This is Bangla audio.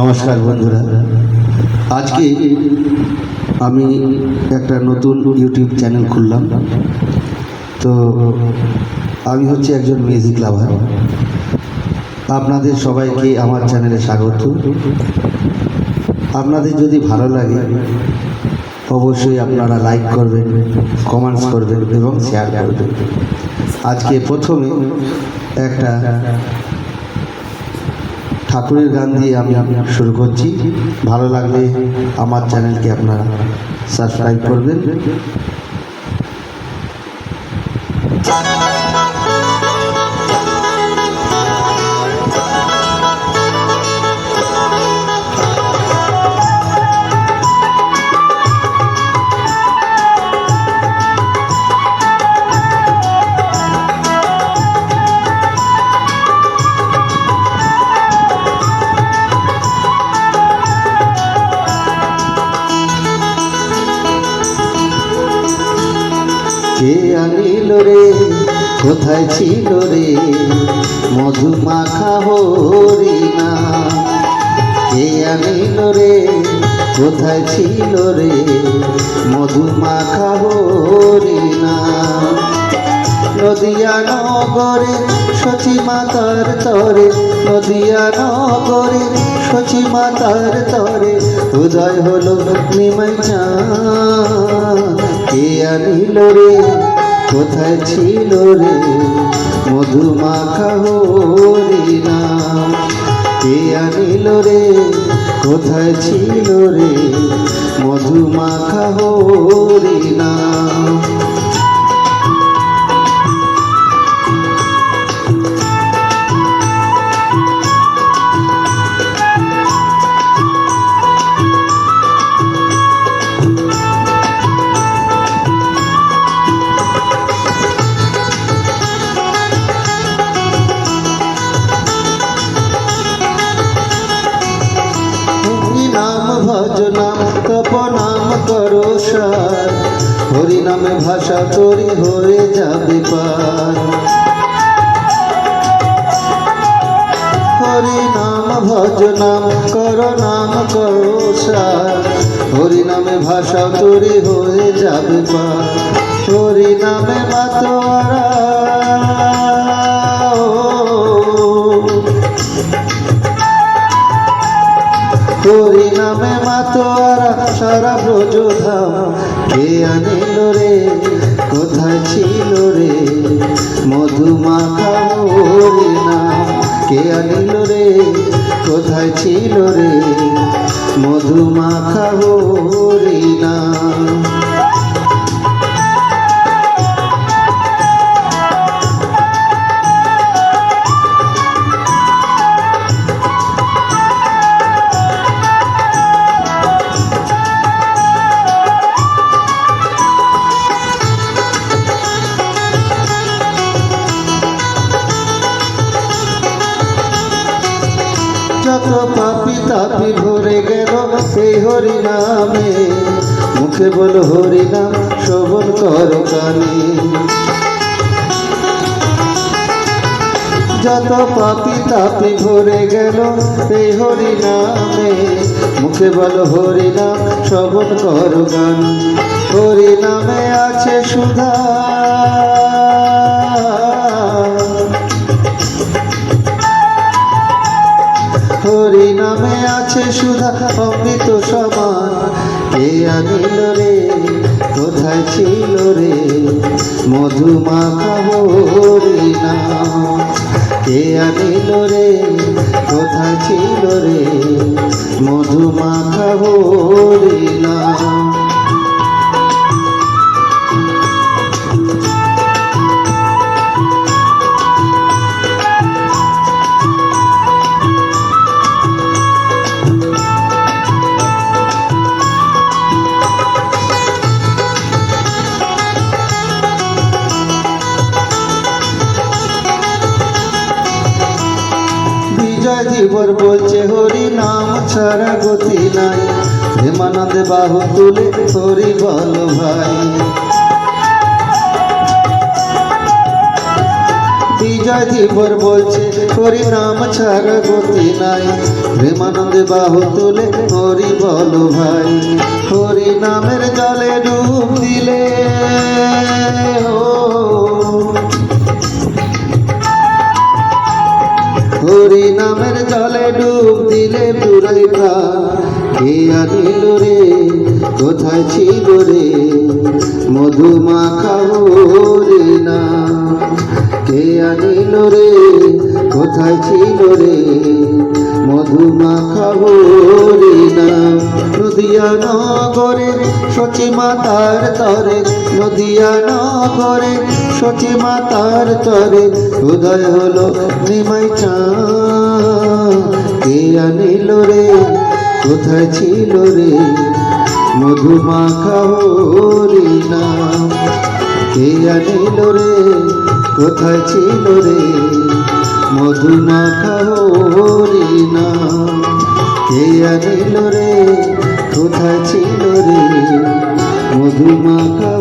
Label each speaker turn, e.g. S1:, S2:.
S1: নমস্কার বন্ধুরা, আজকে আমি একটা নতুন ইউটিউব চ্যানেল খুললাম। তো আমি হচ্ছে একজন মিউজিক লাভার। আপনাদের সবাইকে আমার চ্যানেলে স্বাগত। আপনাদের যদি ভালো লাগে অবশ্যই আপনারা লাইক করবেন, কমেন্টস করবেন এবং শেয়ার করবেন। আজকে প্রথমে একটা ঠাকুরের গান দিয়ে আমি শুরু করছি। ভালো লাগলে আমার চ্যানেলকে আপনারা সাবস্ক্রাইব করবেন। কে আনিল রে, কোথায় ছিল রে মধু মাখা হরিণা? কে আনিল রে, কোথায় ছিল রে মধু মাখা হরিণা? নদিয়া নগরে সচি মাতার তরে, নদিয়া নগরে সচি মাতার তরে উদয় হলো নিমাই চাঁদ। কে আনিল রে, কোথায় ছিল রে মধু মাখা হরিণা? কে আনিল রে, কোথায় ছিল রে মধু মাখা হরিণা? ভজ নাম তপ নাম করো সার, হরি নামে ভাষা তরি হয়ে যাবে পার। হরি নাম ভজ নাম করো নাম করো সার, হরি নামে ভাষা তরি হয়ে যাবে পার। হরি নামে মাতোয়ারা, হরি নামে মাতোয়ারা সারা ব্রজধাম। কে আনিল রে, কোথায় ছিল রে মধু মাখা হরিণা? কে আনিল রে, কোথায় ছিল রে মধু মাখা হরিণা? যত পাপি তাপি ভরে গেল এই হরি নামে, মুখে বলো হরি নাম শ্রবণ করো কানে। যত পাপি তাপি ভরে গেল এই হরি নামে, মুখে বলো হরি নাম শ্রবণ করো গান। হরি নামে আছে সুধা, হরি নামে আছে সুধা অমৃত সমান। কে আনিল রে, কোথায় ছিল রে মধু মাখা হরিণা? কে আনিল রে, কোথায় ছিল রে মধু মাখা হরিণা? বিজয় জীবর বলছে হরি নাম ছাড়া গতি নাই, হেমানন্দে বাহু তুলে হরি বল ভাই। বিজয় জীবর বলছে হরি নাম ছাড়া গতি নাই, প্রেমানন্দে বাহু তুলে হরি বলো ভাই। হরি নামের জলে ডুব দিলে হরি নামের জলে ডুব দিলে পুরাই প্রাণ। কে আনিল রে, কোথায় ছিল রে, মধুমাখা হরি নাম। কে আনিল রে, কোথায় ছিল রে, মধুমাখা হরি নাম। নদিয়া নগরে সচি মাতার তরে, নদিয়া নগরে সচি মাতার তরে উদয় হলো নিমাই চাঁদ। কে আনিল রে, কোথায় ছিল রে, মধুমাখা হরি নাম। কে আনিল রে, কোথায় ছিল রে, মধুমাখা হরি নাম। কে আনিল রে, কোথায় ছিল রে, মধুমাখা